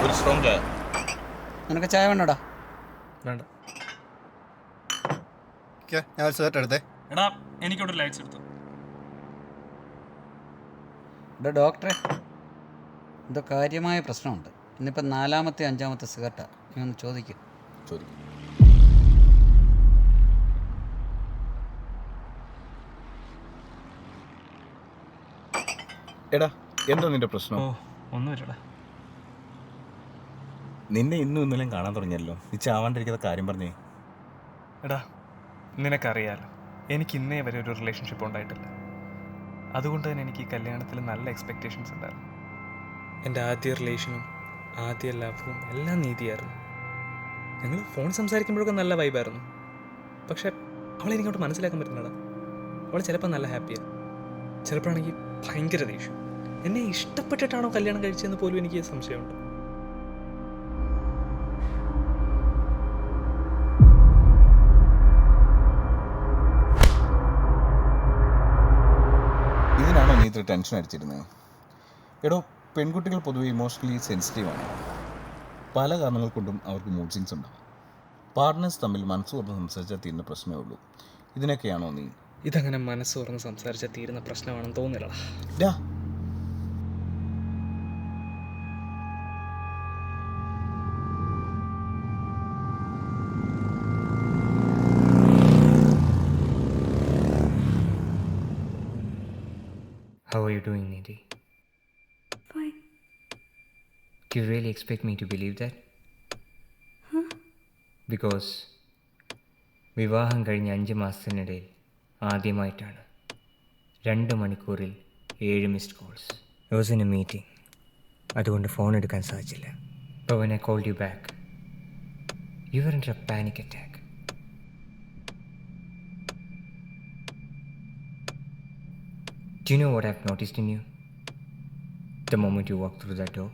ഒരു സ്ട്രോങ് ചായ. നിനക്ക് ചായ വേണ്ടടാ? വേണ്ട. ഞാൻ ഒരു സിഗരറ്റ് എടുത്തേ. എടാ എനിക്കോട്ട് ലൈറ്റ്സ് എടുത്തു. ഇവിടെ ഡോക്ടറെ എന്തോ കാര്യമായ പ്രശ്നമുണ്ട്. ഇന്നിപ്പം 4-ാമത്തെ 5-ാമത്തെ സിഗരറ്റാ. നീ ഒന്ന് ചോദിക്കും. എടാ എന്താ നിന്റെ പ്രശ്നം? ഒന്നുമില്ലടാ. നിന്നെ ഇന്നും ഇന്നലെയും കാണാൻ തുടങ്ങിയല്ലോ. നീ ചാവാണ്ടിരിക്കുന്ന കാര്യം പറഞ്ഞേ. എടാ നിനക്കറിയാലോ, എനിക്ക് ഇന്നേ വരെ ഒരു റിലേഷൻഷിപ്പ് ഉണ്ടായിട്ടില്ല. അതുകൊണ്ട് തന്നെ എനിക്ക് ഈ കല്യാണത്തിൽ നല്ല എക്സ്പെക്റ്റേഷൻസ് ഉണ്ടായിരുന്നു. എൻ്റെ ആദ്യ റിലേഷനും ആദ്യ ലവും എല്ലാം നീതിയായിരുന്നു. ഞങ്ങൾ ഫോൺ സംസാരിക്കുമ്പോഴൊക്കെ നല്ല വൈബായിരുന്നു. പക്ഷെ അവളെനിക്കോട്ട് മനസ്സിലാക്കാൻ പറ്റുന്നടാ. അവൾ ചിലപ്പോൾ നല്ല ഹാപ്പിയാണ്, ചിലപ്പോഴാണെങ്കിൽ ഭയങ്കര ദേഷ്യം. എന്നെ ഇഷ്ടപ്പെട്ടിട്ടാണോ കല്യാണം കഴിച്ചതെന്ന് പോലും എനിക്ക് സംശയമുണ്ട്. ഇതിനാണോ നീ ഇത്ര ടെൻഷൻ അടിച്ചിരുന്നത്? എടോ, പെൺകുട്ടികൾ പൊതുവെ ഇമോഷണലി സെൻസിറ്റീവാണ്. പല കാരണങ്ങൾ കൊണ്ടും അവർക്ക് മൂഡ് സ്വിങ്സ് ഉണ്ടാകും. പാർട്ട്നേഴ്സ് തമ്മിൽ മനസ്സ് തുറന്ന് സംസാരിച്ചാൽ തീരുന്ന പ്രശ്നമേ ഉള്ളൂ. ഇതിനൊക്കെയാണോ നീ? ഇതങ്ങനെ മനസ്സ് തുറന്ന് സംസാരിച്ചാൽ തീരുന്ന പ്രശ്നമാണെന്ന് തോന്നില്ലടാ. How are you doing, Nidhi? Fine. Do you really expect me to believe that? Huh? Because വിവാഹം കഴിഞ്ഞ 5 മാസത്തിനിടയിൽ ആദ്യമായിട്ടാണ് 2 മണിക്കൂറിൽ 7 missed calls. I was in a meeting. അതുകൊണ്ട് ഫോൺ എടുക്കാൻ സാധിച്ചില്ല. But when I called you back, you were under a panic attack. Do you know what I've noticed in you? The moment you walk through that door,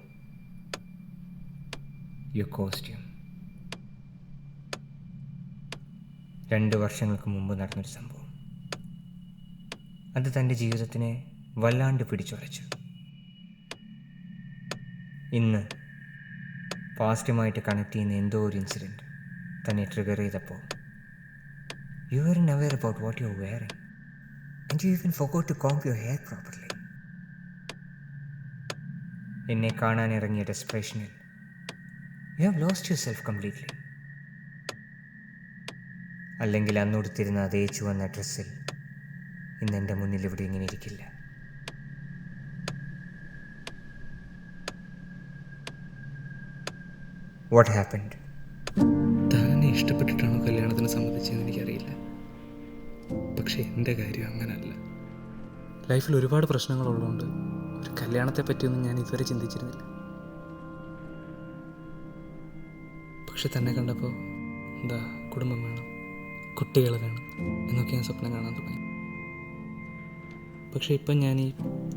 your costume. 2 വർഷങ്ങൾക്ക് മുമ്പ് നടന്നൊരു സംഭവം. അത് തൻ്റെ ജീവിതത്തിനെ വല്ലാണ്ട് പിടിച്ചുലച്ചു. ഇന്ന് പാസ്റ്റുമായിട്ട് കണക്ട് ചെയ്യുന്ന എന്തോ ഒരു ഇൻസിഡൻറ്റ് തന്നെ ട്രിഗർ ചെയ്തപ്പോൾ you weren't aware about what you're wearing. And you even forgot to comb your hair properly. എന്നെ കാണാൻ ഇറങ്ങിയ ഡെസ്പറേഷനിൽ you have lost yourself completely. അല്ലെങ്കിൽ അന്നുടുത്തിരുന്ന അതേ ചുവന്ന ഡ്രസ്സിൽ ഇന്ന് എൻ്റെ മുന്നിൽ ഇവിടെ ഇങ്ങനെ ഇരിക്കില്ല. What happened? തന്നെ ഇഷ്ടപ്പെട്ടിട്ടാണോ കല്യാണത്തിന് സമ്മതിച്ചതെന്ന് എനിക്കറിയില്ല. പക്ഷേ എൻ്റെ കാര്യം അങ്ങനല്ല. ലൈഫിൽ ഒരുപാട് പ്രശ്നങ്ങളുള്ളതുകൊണ്ട് ഒരു കല്യാണത്തെ പറ്റിയൊന്നും ഞാൻ ഇതുവരെ ചിന്തിച്ചിരുന്നില്ല. പക്ഷെ തന്നെ കണ്ടപ്പോൾ എന്താ കുടുംബം വേണം, കുട്ടികൾ വേണം എന്നൊക്കെ ഞാൻ സ്വപ്നം കാണാൻ തുടങ്ങി. പക്ഷെ ഇപ്പം ഞാൻ ഈ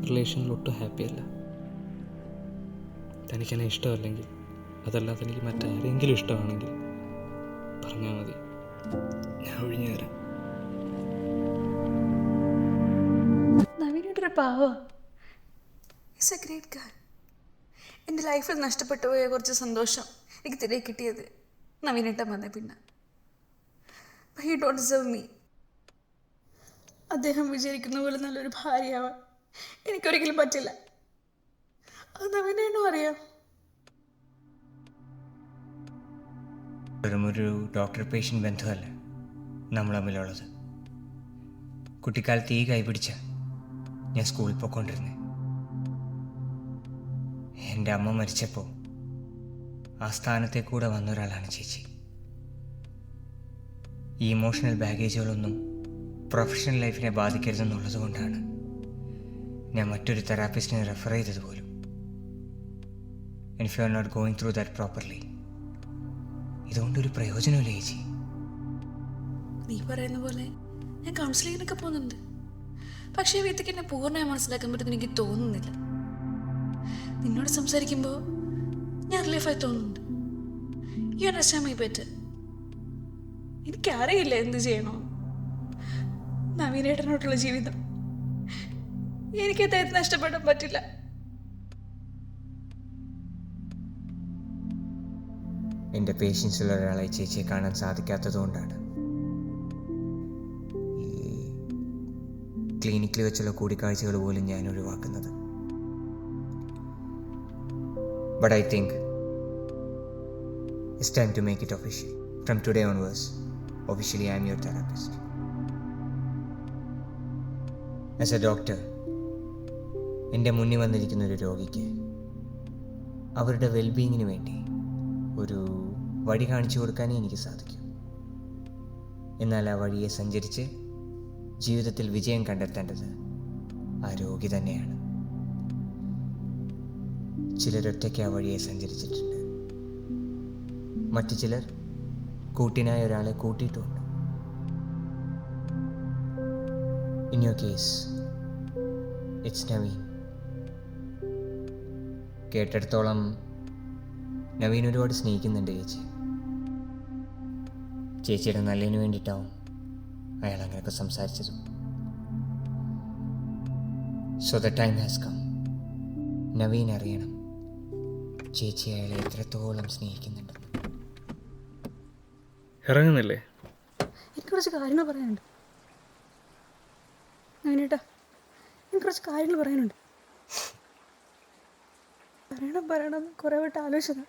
റിലേഷനിൽ ഒട്ടും ഹാപ്പിയല്ല. തനിക്കെന്നെ ഇഷ്ടമല്ലെങ്കിൽ, അതല്ലാതെ എനിക്ക് മറ്റാരെങ്കിലും ഇഷ്ടമാണെങ്കിൽ പറഞ്ഞാൽ മതി, ഞാൻ ഒഴിഞ്ഞു തരാം. നവീനൊരു പാവ. Is A great girl. എൻ്റെ ലൈഫിൽ നഷ്ടപ്പെട്ടു പോയ കുറച്ച് സന്തോഷം എനിക്ക് തിരികെ കിട്ടിയത് നവീനേട്ടൻ വന്നേ പിന്നെ. He don't deserve me. അദ്ദേഹം വിചാരിക്കുന്ന പോലെ നല്ലൊരു ഭാര്യയാവാൻ എനിക്കൊരിക്കലും പറ്റില്ല. അത് നവീനേട്ടനും അറിയാം. വെറുമൊരു ഡോക്ടർ പേഷ്യൻ്റ് ബന്ധമല്ല നമ്മൾ തമ്മിലുള്ളത്. കുട്ടിക്കാലത്ത് ഈ കൈപിടിച്ച ഞാൻ സ്കൂളിൽ പോയിക്കൊണ്ടിരുന്നേ. എൻ്റെ അമ്മ മരിച്ചപ്പോൾ ആ സ്ഥാനത്തെ കൂടെ വന്ന ഒരാളാണ് ചേച്ചി. ഈ ഇമോഷണൽ ബാഗേജുകളൊന്നും പ്രൊഫഷണൽ ലൈഫിനെ ബാധിക്കരുതെന്നുള്ളത് കൊണ്ടാണ് ഞാൻ മറ്റൊരു തെറാപ്പിസ്റ്റിനെ റെഫർ ചെയ്തത് പോലും. If you are not going through that properly, ഇതുകൊണ്ടൊരു പ്രയോജനമില്ല ചേച്ചി. നീ പറയുന്ന പോലെ ഞാൻ കൗൺസിലിങ്ങിനൊക്കെ പോകുന്നുണ്ട്. പക്ഷേ വീട്ടിലേക്ക് എന്നെ പൂർണ്ണമായി മനസ്സിലാക്കാൻ പറ്റുമെന്ന് എനിക്ക് തോന്നുന്നില്ല. നിന്നോട് സംസാരിക്കുമ്പോൾ ഞാൻ റിലീഫായി തോന്നുന്നുണ്ട്. You understand my better. എനിക്കറിയില്ല എന്ത് ചെയ്യണോ. നവീനേട്ടനോട്ടുള്ള ജീവിതം എനിക്ക് അദ്ദേഹത്തെ നഷ്ടപ്പെടാൻ പറ്റില്ല. എൻ്റെ പേഷ്യൻസിൽ ഒരാളെ ചേച്ചിയെ കാണാൻ സാധിക്കാത്തതുകൊണ്ടാണ് ഈ ക്ലിനിക്കിൽ വെച്ചുള്ള കൂടിക്കാഴ്ചകൾ പോലും ഞാൻ ഒഴിവാക്കുന്നത്. But I think it's time to make it official. From today onwards, officially I am your therapist. As a doctor, എൻ്റെ മുന്നിൽ വന്നിരിക്കുന്ന ഒരു രോഗിക്ക് അവരുടെ വെൽബീയിങ്ങിന് വേണ്ടി ഒരു വഴി കാണിച്ചു കൊടുക്കാനേ എനിക്ക് സാധിക്കും. എന്നാൽ ആ വഴിയെ സഞ്ചരിച്ച് ജീവിതത്തിൽ വിജയം കണ്ടെത്തേണ്ടത് ആ രോഗി തന്നെയാണ്. ചിലരൊറ്റയ്ക്ക് ആ വഴിയെ സഞ്ചരിച്ചിട്ടുണ്ട്, മറ്റു ചിലർ കൂട്ടിനായ ഒരാളെ കൂട്ടിയിട്ടുമുണ്ട്. In your case it's Naveen. കേട്ടിടത്തോളം നവീൻ ഒരുപാട് സ്നേഹിക്കുന്നുണ്ട് ചേച്ചിയുടെ നല്ലതിന് വേണ്ടിയിട്ടാവും അയാൾ അങ്ങനെയൊക്കെ സംസാരിച്ചതും. So the time has come. Naveen അറിയണം ചേച്ചി അയാളെ എത്രത്തോളം സ്നേഹിക്കുന്നുണ്ട്. ഇറങ്ങുന്നില്ലേ? എനിക്ക് കുറച്ച് കാര്യങ്ങൾ പറയാനുണ്ട് നവീനേട്ടാ, എനിക്ക് കുറച്ച് കാര്യങ്ങൾ പറയാനുണ്ട്. പറയണം കുറേ വട്ടം ആലോചിച്ചതാണ്,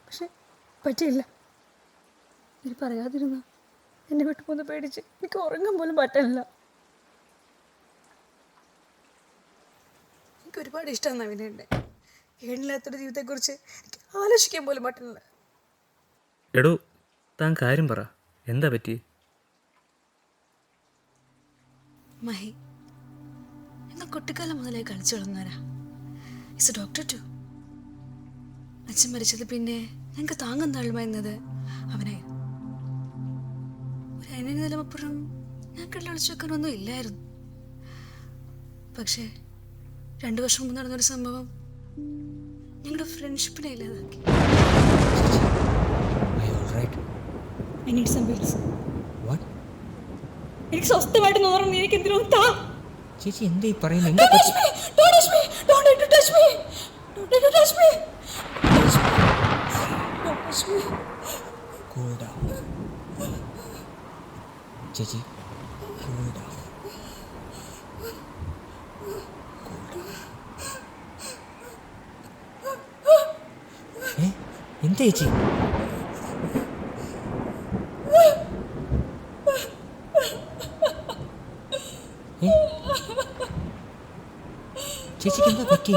പക്ഷെ പറ്റിയില്ല. ഇത് പറയാതിരുന്ന എന്നെ വിട്ടു പോകുന്ന പേടിച്ച് എനിക്ക് ഉറങ്ങാൻ പോലും പറ്റില്ല. എനിക്ക് ഒരുപാട് ഇഷ്ടമാണ് നവീനേട്ടനെ. ഏണില്ലാത്തൊരു ജീവിതത്തെക്കുറിച്ച് എനിക്ക് ആലോചിക്കാൻ പോലും പറ്റില്ല. എടോ, താൻ കാര്യം പറ, എന്താ പറ്റി? മഹി, ഞങ്ങൾ കുട്ടിക്കാലം മുതലേ കളിച്ചു വളർന്നവരാ. Is a doctor too. അച്ഛൻ മരിച്ചത് പിന്നെ ഞങ്ങൾക്ക് താങ്ങും താഴ്മയെന്നത് അവനായിരുന്നു. ഒരു അനിയന് നിലമപ്പുറം ഞങ്ങൾക്കുള്ള വിളിച്ചു വെക്കാനൊന്നും ഇല്ലായിരുന്നു. പക്ഷേ 2 വർഷം മുമ്പ് നടന്നൊരു സംഭവം ഞങ്ങളുടെ ഫ്രണ്ട്ഷിപ്പിനെ ഇല്ലാതാക്കി. I need some pills. What? എനിക്ക് സ്വസ്ഥമായിട്ട് നോക്കണം. എനിക്ക് എന്തിനും താ. ചേച്ചി എന്താ ഈ പറയുന്നത്? Don't touch me! Don't touch me! Don't try to touch me! Don't try to touch me! Touch me! Don't touch me! Cool down. ചേച്ചി cool down. എന്താ ചേച്ചി? ചേച്ചിക്ക് എന്താ പറ്റി?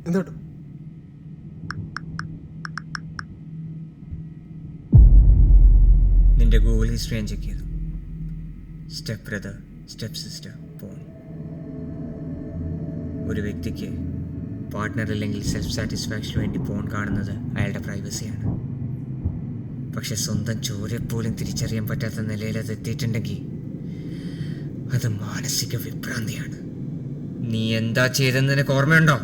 എന്താ നിന്റെ ഗൂഗിൾ ഹിസ്റ്ററി ഞാൻ ചെക്ക് ചെയ്തു. Step brother, step sister, porn. ഒരു വ്യക്തിക്ക് പാർട്ട്ണർ അല്ലെങ്കിൽ സെൽഫ് സാറ്റിസ്ഫാക്ഷന് വേണ്ടി പോൺ കാണുന്നത് അയാളുടെ പ്രൈവസിയാണ്. പക്ഷെ സ്വന്തം ചോരപ്പോലും തിരിച്ചറിയാൻ പറ്റാത്ത നിലയിൽ അത് എത്തിയിട്ടുണ്ടെങ്കിൽ അത് മാനസിക വിഭ്രാന്തിയാണ്. നീ എന്താ ചെയ്തെന്ന് നിനക്ക് ഓർമ്മയുണ്ടോ?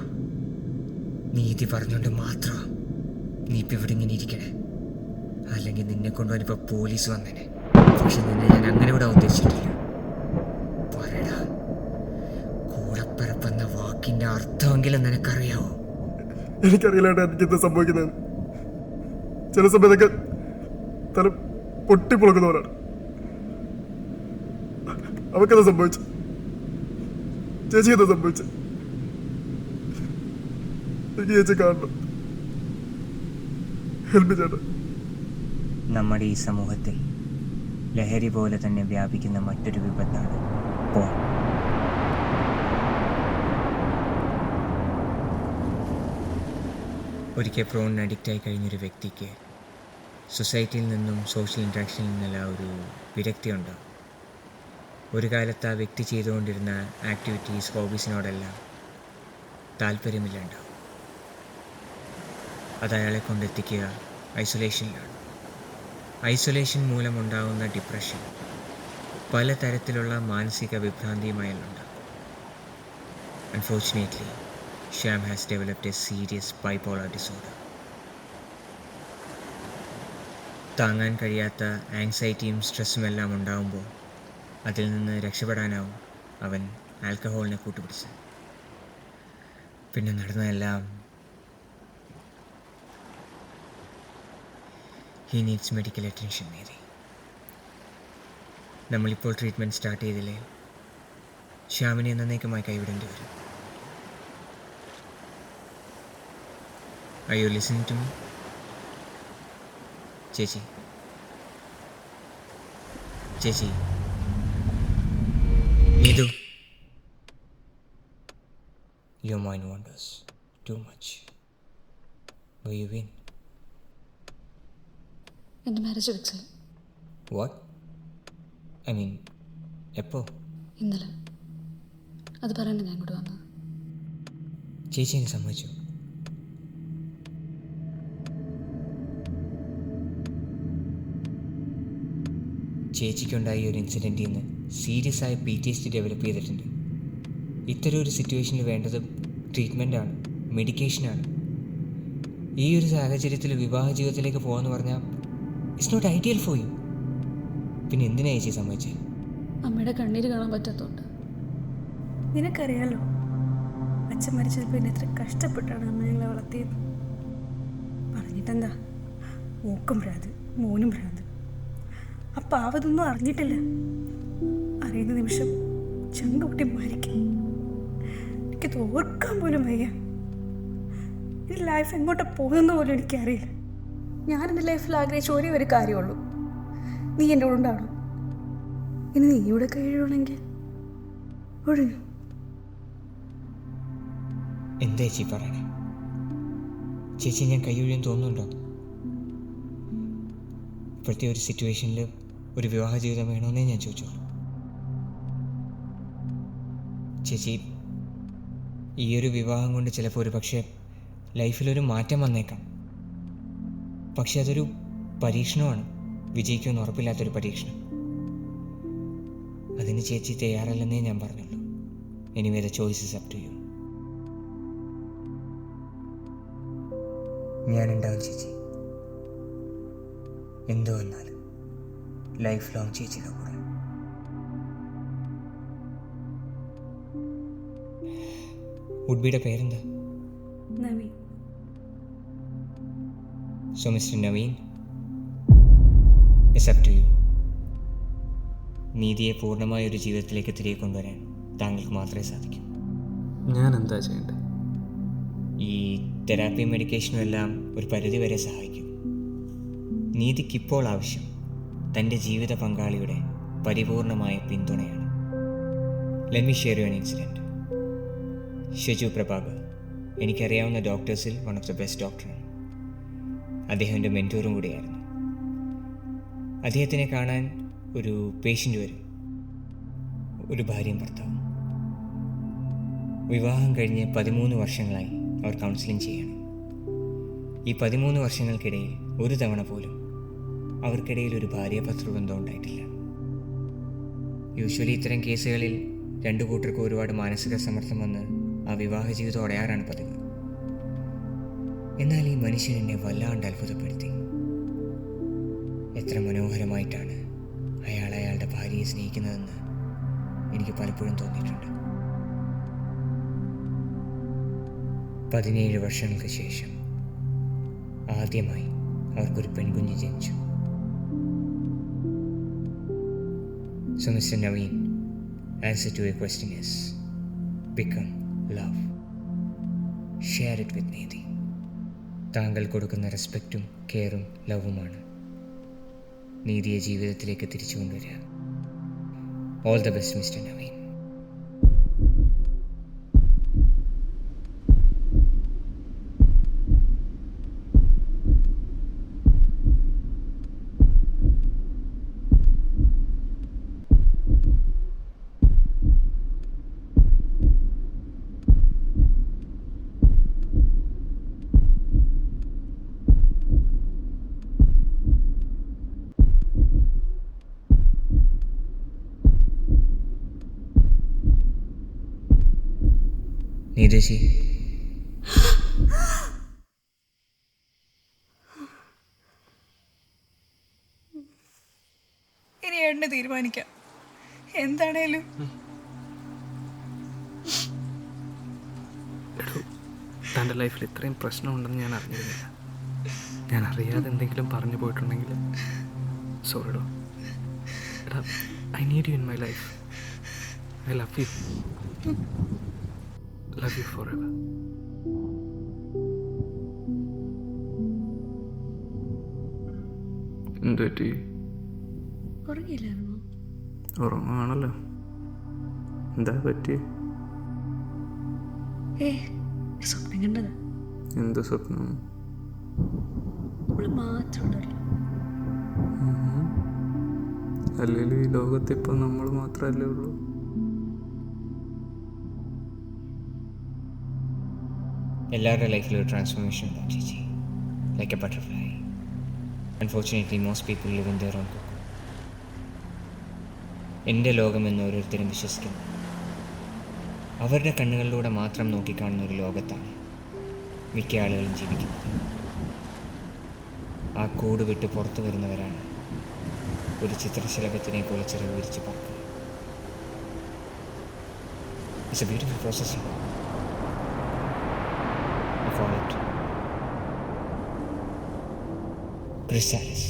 നീതി പറഞ്ഞുകൊണ്ട് മാത്രം നീ ഇപ്പം ഇവിടെ ഇങ്ങനെ ഇരിക്കണേ. അല്ലെങ്കിൽ നിന്നെ കൊണ്ടുപോകാനിപ്പോൾ പോലീസ് വന്നേനെ. പക്ഷെ നിന്നെ ഞാൻ അങ്ങനെ ഇവിടെ ഉദ്ദേശിച്ചിട്ടില്ല. പറയടാ, കൂടപ്പിറപ്പെന്ന വാക്കിൻ്റെ അർത്ഥമെങ്കിലും നിനക്കറിയാവോ? എനിക്കറിയില്ല എനിക്കെന്താ സംഭവിക്കുന്നത്. ചില സമയത്തൊക്കെ തല പൊട്ടിപ്പൊളക്കുന്നവരാണ്. അവക്കെന്താ സംഭവിച്ചു? ചേച്ചി എന്താ സംഭവിച്ചു? എനിക്ക് ചേച്ചി കാണണം. ഹെൽപ്പ് ചേട്ടാ. നമ്മുടെ ഈ സമൂഹത്തിൽ ലഹരി പോലെ തന്നെ വ്യാപിക്കുന്ന മറ്റൊരു വിപത്താണ് പോൺ. ഒരിക്കൽ പ്രോണിന് അഡിക്റ്റായി കഴിഞ്ഞൊരു വ്യക്തിക്ക് സൊസൈറ്റിയിൽ നിന്നും സോഷ്യൽ ഇൻട്രാക്ഷനിൽ നിന്നെല്ലാം ഒരു വിരക്തി ഉണ്ടാവും. ഒരു കാലത്ത് ആ വ്യക്തി ചെയ്തുകൊണ്ടിരുന്ന ആക്ടിവിറ്റീസ്, ഹോബീസിനോടെല്ലാം താല്പര്യമില്ലാണ്ടാവും. അത് അയാളെ കൊണ്ടെത്തിക്കുക ഐസൊലേഷനിലാണ്. ഐസൊലേഷൻ മൂലമുണ്ടാകുന്ന ഡിപ്രഷൻ പലതരത്തിലുള്ള മാനസിക വിഭ്രാന്തിയുമായുണ്ടാകും. Unfortunately Sham has developed a serious bipolar disorder. താങ്ങാൻ കഴിയാത്ത ആങ്സൈറ്റിയും സ്ട്രെസ്സും എല്ലാം ഉണ്ടാകുമ്പോൾ അതിൽ നിന്ന് രക്ഷപ്പെടാനാവും അവൻ ആൽക്കഹോളിനെ കൂട്ടുപിടിച്ച്. പിന്നെ നടന്നതെല്ലാം ഹി നീഡ്സ് മെഡിക്കൽ അറ്റൻഷൻ. നേരി നമ്മളിപ്പോൾ ട്രീറ്റ്മെൻറ്റ് സ്റ്റാർട്ട് ചെയ്തില്ലേ ശ്യാമിനെ എന്നേക്കുമായി കൈവിടേണ്ടി വരും. Are you listening to me? ചേച്ചി ചേച്ചി Neethu, your mind wanders too much. Will you win? എൻ്റെ മാരേജ് ഫിക്സ് ആയി. What? I mean, എപ്പോ? ഇന്നലെ. അത് പറയാൻ ഞാൻ ഇങ്ങോട്ട് വന്നത്. ചേച്ചി എന്നെ സമ്മതിച്ചു? ചേച്ചിക്കുണ്ടായ ഒരു ഇൻസിഡൻറ്റിൽ നിന്ന് സീരിയസ് ആയ PTSD ഡെവലപ്പ് ചെയ്തിട്ടുണ്ട്. ഇത്തരം ഒരു സിറ്റുവേഷനിൽ വേണ്ടത് ട്രീറ്റ്മെൻറ്റാണ്, മെഡിക്കേഷനാണ്. ഈ ഒരു സാഹചര്യത്തിൽ വിവാഹ ജീവിതത്തിലേക്ക് പോകാമെന്ന് പറഞ്ഞാൽ it's not ideal for you. പിന്നെ എന്തിനാ ചേച്ചി സമ്മതിച്ചത്? അമ്മയുടെ കണ്ണീര് കാണാൻ പറ്റാത്തതുകൊണ്ട്. നിനക്കറിയാലോ അച്ഛൻ മരിച്ചത് പിന്നെ എത്ര കഷ്ടപ്പെട്ടാണ് അമ്മ ഞങ്ങളെ വളർത്തിയത്. പറഞ്ഞിട്ടെന്താ, മൂക്കും ഭ്രാന്ത്, മോനും ഭ്രാന്ത്. അപ്പം അവതൊന്നും അറിഞ്ഞിട്ടില്ല. അറിയുന്ന നിമിഷം ചങ്കുട്ടി മരിക്കും. എനിക്കത് ഓർക്കാൻ പോലും വയ്യ. ഈ ലൈഫ് എങ്ങോട്ട് പോകുന്ന പോലും എനിക്കറിയില്ല. ഞാനെൻ്റെ ലൈഫിൽ ആഗ്രഹിച്ച ഒരേ ഒരു കാര്യമുള്ളൂ, നീ എൻ്റെ കൂടെ ഉണ്ടാവണം. ഇനി നീ ഇവിടെ കഴിയണമെങ്കിൽ ഒഴിഞ്ഞു. എന്താ ചേച്ചി പറയണേ? ചേച്ചി ഞാൻ കൈയൊഴിയാൻ തോന്നുന്നുണ്ടോ? ഇപ്പോഴത്തെ ഒരു സിറ്റുവേഷനിൽ ഒരു വിവാഹ ജീവിതം വേണമെന്നേ ഞാൻ ചോദിച്ചോളൂ. ചേച്ചി, ഈ ഒരു വിവാഹം കൊണ്ട് ചിലപ്പോൾ ഒരു പക്ഷേ ലൈഫിലൊരു മാറ്റം വന്നേക്കാം. പക്ഷെ അതൊരു പരീക്ഷണമാണ്, വിജയിക്കുമെന്ന് ഉറപ്പില്ലാത്തൊരു പരീക്ഷണം. അതിന് ചേച്ചി തയ്യാറല്ലെന്നേ ഞാൻ പറഞ്ഞുള്ളൂ. Anyway the choice is up to you. ഞാനുണ്ടാവും ചേച്ചി, എന്തോ വന്നാലും ലൈഫ് ലോങ് ചേച്ചിയുടെ കൂടെ. വുഡ്ബിയുടെ പേരെന്താ? Naveen. So mister Naveen, it's up to you. നീതിയെ പൂർണ്ണമായ ഒരു ജീവിതത്തിലേക്ക് തിരികെ കൊണ്ടുവരാൻ താങ്കൾക്ക് മാത്രമേ സാധിക്കൂ. ഞാൻ എന്താ ചെയ്യേണ്ടത്? ഈ തെറാപ്പിയും മെഡിക്കേഷനും എല്ലാം ഒരു പരിധി വരെ സഹായിക്കും. നീതിക്കിപ്പോൾ ആവശ്യം തൻ്റെ ജീവിത പങ്കാളിയുടെ പരിപൂർണമായ പിന്തുണയാണ്. Let me share you an incident. Sheju Prabhakar, എനിക്കറിയാവുന്ന ഡോക്ടേഴ്സിൽ വൺ ഓഫ് ദ ബെസ്റ്റ് ഡോക്ടറാണ്. അദ്ദേഹം എൻ്റെ മെൻറ്റോറും കൂടിയായിരുന്നു. അദ്ദേഹത്തിനെ കാണാൻ ഒരു പേഷ്യൻ്റ് വരും, ഒരു ഭാര്യയും ഭർത്താവും. വിവാഹം കഴിഞ്ഞ് 13 വർഷങ്ങളായി അവർ കൗൺസിലിംഗ് ചെയ്യണം. ഈ 13 വർഷങ്ങൾക്കിടയിൽ ഒരു തവണ പോലും അവർക്കിടയിൽ ഒരു ഭാര്യാഭർത്തൃബന്ധം ഉണ്ടായിട്ടില്ല. യൂഷ്വലി ഇത്തരം കേസുകളിൽ രണ്ടു കൂട്ടർക്കും ഒരുപാട് മാനസിക സമ്മർദ്ദം വന്ന് ആ വിവാഹ ജീവിതം അടയാറാണ് പതിവ്. എന്നാൽ ഈ മനുഷ്യൻ എന്നെ വല്ലാണ്ട് അത്ഭുതപ്പെടുത്തി. എത്ര മനോഹരമായിട്ടാണ് അയാൾ അയാളുടെ ഭാര്യയെ സ്നേഹിക്കുന്നതെന്ന് എനിക്ക് പലപ്പോഴും തോന്നിയിട്ടുണ്ട്. 17 വർഷങ്ങൾക്ക് ശേഷം ആദ്യമായി അവർക്കൊരു പെൺകുഞ്ഞ് ജനിച്ചു. So Mr. Naveen, answer to your question is become love. Share it with Nidhi. താങ്കൾ കൊടുക്കുന്ന റെസ്പെക്റ്റും കെയറും ലവുമാണ് നീതിയെ ജീവിതത്തിലേക്ക് തിരിച്ചു കൊണ്ടുവരിക. All the best mister Naveen. നീതേശി, സുഖേട്ടനെ തീരുമാനിക്കാം. എന്താണേലും എടോ, തൻ്റെ ലൈഫിൽ ഇത്രയും പ്രശ്നമുണ്ടെന്ന് ഞാൻ അറിഞ്ഞിരുന്നില്ല. ഞാൻ അറിയാതെ എന്തെങ്കിലും പറഞ്ഞു പോയിട്ടുണ്ടെങ്കിൽ സോറിഡോ. എടാ, I need you in my life. I love you. Love you for ever. എന്തുപറ്റി? ഉറങ്ങിയില്ലായിരുന്നു. ഉറങ്ങുവാണല്ലോ. എന്താ പറ്റി? സ്വപ്നം കണ്ടത്. എന്ത് സ്വപ്നം? അവള് മാത്രമുണ്ടല്ലോ. അല്ലെങ്കിൽ ഈ ലോകത്ത് ഇപ്പം നമ്മൾ മാത്രമല്ലേ ഉള്ളൂ. എല്ലാവരുടെ ലൈഫിലും ഒരു ട്രാൻസ്ഫോർമേഷൻ ഉണ്ടാവും ചേച്ചി, like a butterfly. Unfortunately most people live in their own cocoon. എൻ്റെ ലോകമെന്ന് ഓരോരുത്തരും വിശ്വസിക്കുന്നു. അവരുടെ കണ്ണുകളിലൂടെ മാത്രം നോക്കിക്കാണുന്ന ഒരു ലോകത്താണ് മിക്ക ആളുകളും ജീവിക്കുന്നത്. ആ കൂട് വിട്ട് പുറത്തു വരുന്നവരാണ് ഒരു ചിത്രശലഭത്തിനെ പോലെ ചിറക് വിരിച്ച് പറക്കുന്നത്. It's a beautiful process. I call it chrysalis.